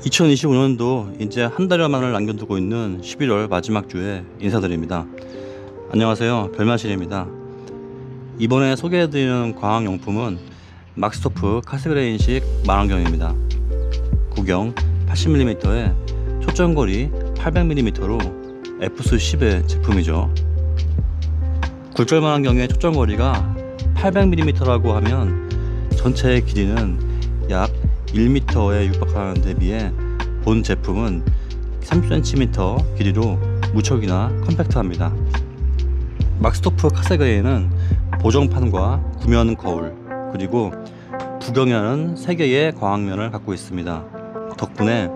2025년도 이제 한 달여만을 남겨두고 있는 11월 마지막 주에 인사드립니다. 안녕하세요, 별마실입니다. 이번에 소개해드리는 광학용품은 막스토프 카스그레인식 망원경입니다. 구경 80mm에 초점거리 800mm로 f/10의 제품이죠. 굴절 망원경의 초점거리가 800mm라고 하면 전체의 길이는 약 1m에 육박하는 데 비해 본 제품은 30cm 길이로 무척이나 컴팩트합니다. 막스토프 카세그레인은 보정판과 구면 거울 그리고 부경이라는 3개의 광학면을 갖고 있습니다. 덕분에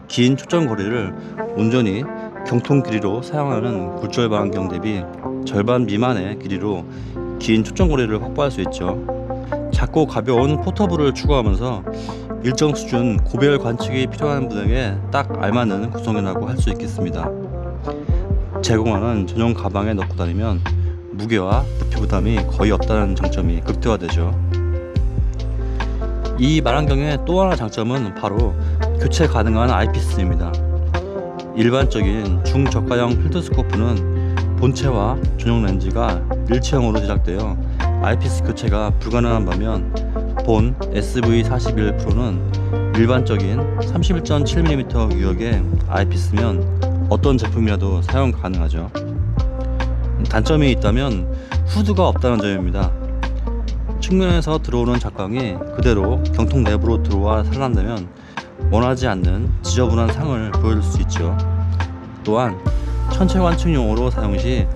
긴 초점거리를 온전히 경통 길이로 사용하는 굴절 망원경 대비 절반 미만의 길이로 긴 초점거리를 확보할 수 있죠. 작고 가벼운 포터블을 추구하면서 일정 수준 고별 관측이 필요한 분에게 딱 알맞는 구성이라고 할 수 있겠습니다. 제공하는 전용 가방에 넣고 다니면 무게와 부피 부담이 거의 없다는 장점이 극대화되죠. 이 망원경의 또 하나 장점은 바로 교체 가능한 아이피스입니다. 일반적인 중저가형 필드스코프는 본체와 전용 렌즈가 일체형으로 제작되어 아이피스 교체가 불가능한 반면 본 SV41 프로는 일반적인 31.7mm 유역의 아이피스면 어떤 제품이라도 사용 가능하죠. 단점이 있다면 후드가 없다는 점입니다. 측면에서 들어오는 작광이 그대로 경통 내부로 들어와 산란되면 원하지 않는 지저분한 상을 보여줄 수 있죠. 또한 천체 관측용으로 사용 시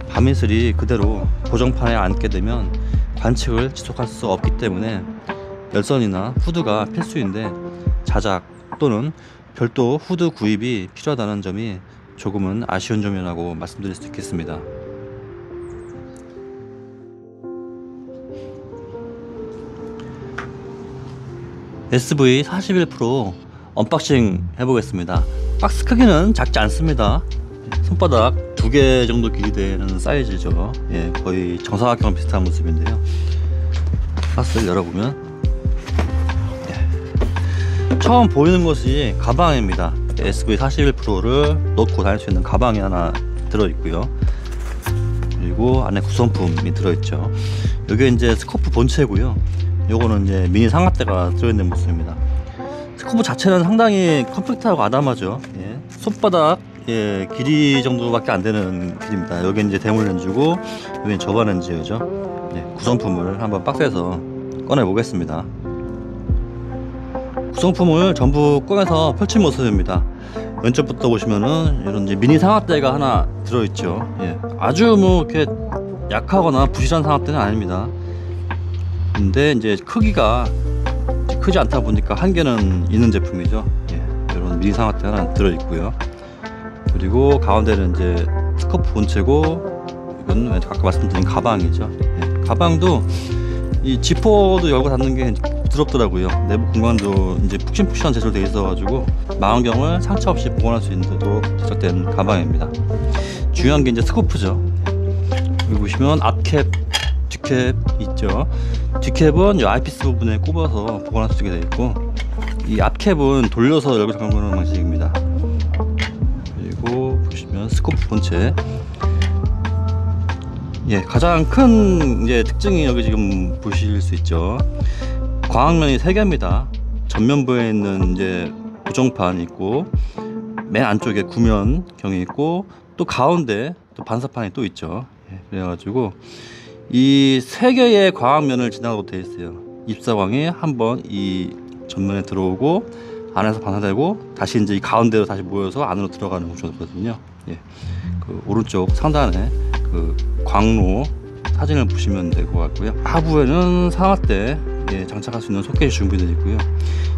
밤이슬이 그대로 보정판에 앉게 되면 관측을 지속할 수 없기 때문에 열선이나 후드가 필수인데 자작 또는 별도 후드 구입이 필요하다는 점이 조금은 아쉬운 점이라고 말씀드릴 수 있겠습니다. SV41 프로 언박싱 해보겠습니다. 박스 크기는 작지 않습니다. 손바닥 2개 정도 길이 되는 사이즈죠. 거의 정사각형 비슷한 모습인데요. 박스를 열어보면 처음 보이는 것이 가방입니다. SV41 프로를 넣고 다닐 수 있는 가방이 하나 들어있고요. 그리고 안에 구성품이 들어있죠. 이게 이제 스코프 본체고요. 요거는 이제 미니 상하대가 들어있는 모습입니다. 스코프 자체는 상당히 컴팩트하고 아담하죠. 손바닥 길이 정도밖에 안 되는 길입니다. 여기 이제 대물 렌즈고 여기 저반 렌즈죠. 구성품을 한번 박스에서 꺼내 보겠습니다. 구성품을 전부 꺼내서 펼친 모습입니다. 왼쪽부터 보시면은 이런 이제 미니 상하대가 하나 들어있죠. 아주 뭐 이렇게 약하거나 부실한 상하대는 아닙니다. 근데 이제 크기가 크지 않다 보니까 한계는 있는 제품이죠. 이런 미니 상하대 하나 들어있고요. 그리고 가운데는 이제 스코프 본체고 이건 아까 말씀드린 가방이죠. 가방도 이 지퍼도 열고 닫는 게 부드럽더라고요. 내부 공간도 이제 푹신푹신한 제조로 되어 있어가지고 망원경을 상처 없이 보관할 수 있도록 제작된 가방입니다. 중요한 게 이제 스코프죠. 여기 보시면 앞캡, 뒷캡 있죠. 뒷캡은 이 아이피스 부분에 꼽아서 보관할 수 있게 되어 있고 이 앞캡은 돌려서 열고 잠그는 방식입니다. 그리고 보시면 스코프 본체. 가장 큰 이제 특징이 여기 지금 보실 수 있죠. 광학면이 3개입니다. 전면부에 있는 이제 고정판이 있고 맨 안쪽에 구면경이 있고 또 가운데 또 반사판이 또 있죠. 그래가지고 이 3개의 광학면을 지나가도 되어 있어요. 입사광이 한번 이 전면에 들어오고 안에서 반사되고 다시 이제 이 가운데로 다시 모여서 안으로 들어가는 구조거든요. 그 오른쪽 상단에 그 광로 사진을 보시면 될 것 같고요. 하부에는 상하대 장착할 수 있는 소켓이 준비되어 있고요.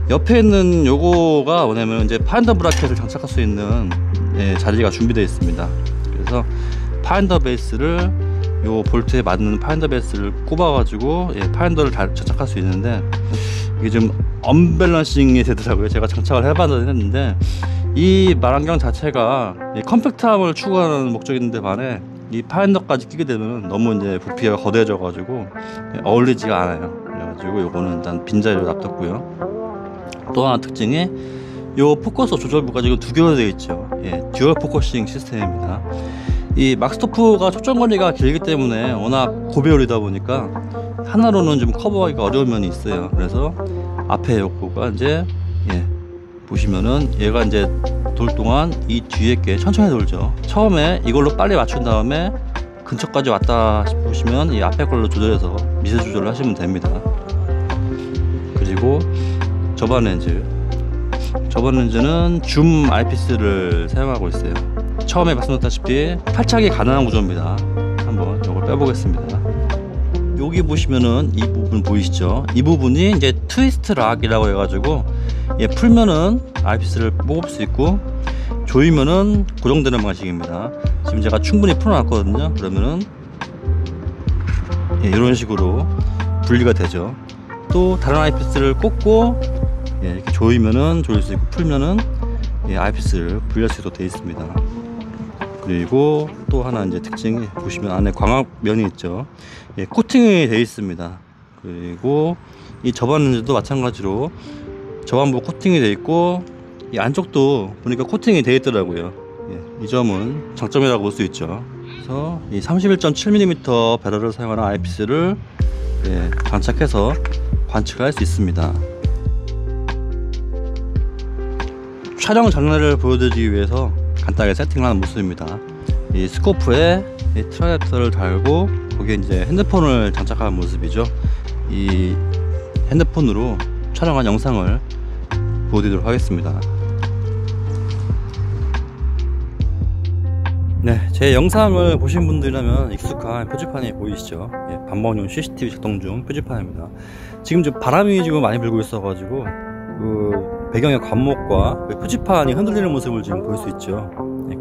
옆에 있는 요거가 뭐냐면 이제 파인더 브라켓을 장착할 수 있는 자리가 준비되어 있습니다. 그래서 파인더 베이스를 요 볼트에 맞는 파인더 베이스를 꼽아 가지고 파인더를 장착할 수 있는데 이게 좀 언밸런싱이 되더라고요. 제가 장착을 해봤는데 했는데 이 망원경 자체가 컴팩트함을 추구하는 목적인데 반해 이 파인더까지 끼게 되면 너무 이제 부피가 거대해져 가지고 어울리지가 않아요. 그래가지고 요거는 일단 빈자리로 놔뒀고요. 또 하나 특징이 요 포커스 조절부가 지금 두 개로 되어 있죠. 예, 듀얼 포커싱 시스템입니다. 이 막스토프가 초점거리가 길기 때문에 워낙 고배율이다 보니까 하나로는 좀 커버하기가 어려운 면이 있어요. 그래서 앞에 요거가 이제 보시면은 얘가 이제 돌 동안 이 뒤에 게 천천히 돌죠. 처음에 이걸로 빨리 맞춘 다음에 근처까지 왔다 싶으시면 이 앞에 걸로 조절해서 미세 조절을 하시면 됩니다. 그리고 저반 렌즈는 줌 아이피스를 사용하고 있어요. 처음에 말씀드렸다시피 탈착이 가능한 구조입니다. 한번 이걸 빼보겠습니다. 여기 보시면은 이 부분 보이시죠? 이 부분이 이제 트위스트 락이라고 해가지고 풀면은 아이피스를 뽑을 수 있고 조이면은 고정되는 방식입니다. 지금 제가 충분히 풀어놨거든요. 그러면은 이런 식으로 분리가 되죠. 또 다른 아이피스를 꽂고 이렇게 조이면은 조일 수 있고 풀면은 아이피스를 분리할 수 있도록 되어 있습니다. 그리고 또 하나 이제 특징이 보시면 안에 광학면이 있죠. 코팅이 되어 있습니다. 그리고 이 저반 렌즈도 마찬가지로 저반부 코팅이 되어 있고 이 안쪽도 보니까 코팅이 되어 있더라고요. 이 점은 장점이라고 볼 수 있죠. 그래서 이 31.7mm 배럴을 사용하는 아이피스를 장착해서 관측을 할 수 있습니다. 촬영 장르를 보여드리기 위해서 간단하게 세팅하는 모습입니다. 이 스코프에 이 트라이앱터를 달고 거기에 이제 핸드폰을 장착한 모습이죠. 이 핸드폰으로 촬영한 영상을 보여드리도록 하겠습니다. 제 영상을 보신 분들이라면 익숙한 표지판이 보이시죠? 반방용 CCTV 작동 중 표지판입니다. 지금 바람이 지금 많이 불고 있어가지고 그 배경의 관목과 그 표지판이 흔들리는 모습을 지금 볼 수 있죠.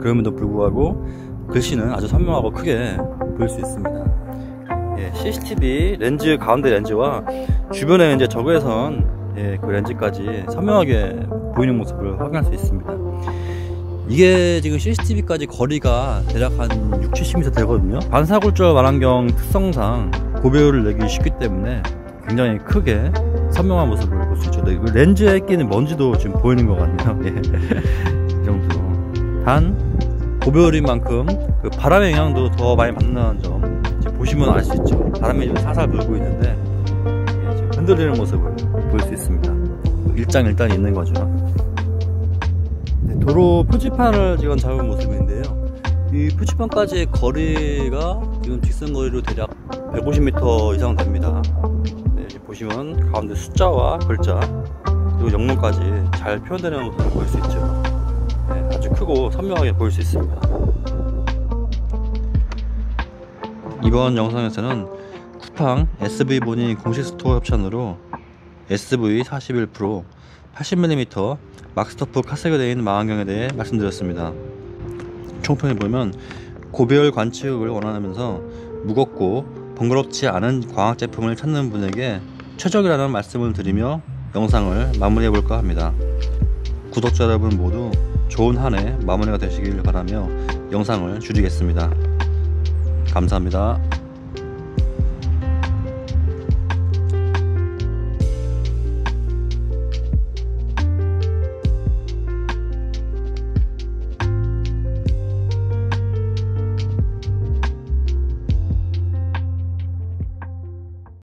그럼에도 불구하고 글씨는 아주 선명하고 크게 보일 수 있습니다. CCTV 렌즈 가운데 렌즈와 주변에 이제 적외선 그 렌즈까지 선명하게 보이는 모습을 확인할 수 있습니다. 이게 지금 CCTV까지 거리가 대략 한 60-70m 되거든요. 반사굴절 만안경 특성상 고배율을 내기 쉽기 때문에 굉장히 크게 선명한 모습을 볼 수 있죠. 그 렌즈에 끼는 먼지도 지금 보이는 것 같네요. 이 정도로. 단 고배율인 만큼 그 바람의 영향도 더 많이 받는다는 점 보시면 알 수 있죠. 바람이 지금 살살 불고 있는데 지금 흔들리는 모습을 볼 수 있습니다. 일장일단이 있는 거죠. 도로 표지판을 지금 잡은 모습인데요. 이 표지판까지의 거리가 지금 직선 거리로 대략 150m 이상 됩니다. 보시면 가운데 숫자와 글자 그리고 영문까지 잘 표현되는 모습을 볼 수 있죠. 아주 크고 선명하게 보일 수 있습니다. 이번 영상에서는 쿠팡 SV보니 공식 스토어 협찬으로 SV41 프로 80mm 막스토프 카스가 되어 있는 망원경에 대해 말씀드렸습니다. 총평해 보면 고배율 관측을 원하면서 무겁고 번거롭지 않은 광학 제품을 찾는 분에게 최적이라는 말씀을 드리며 영상을 마무리해 볼까 합니다. 구독자 여러분 모두 좋은 한 해 마무리가 되시길 바라며 영상을 줄이겠습니다. 감사합니다.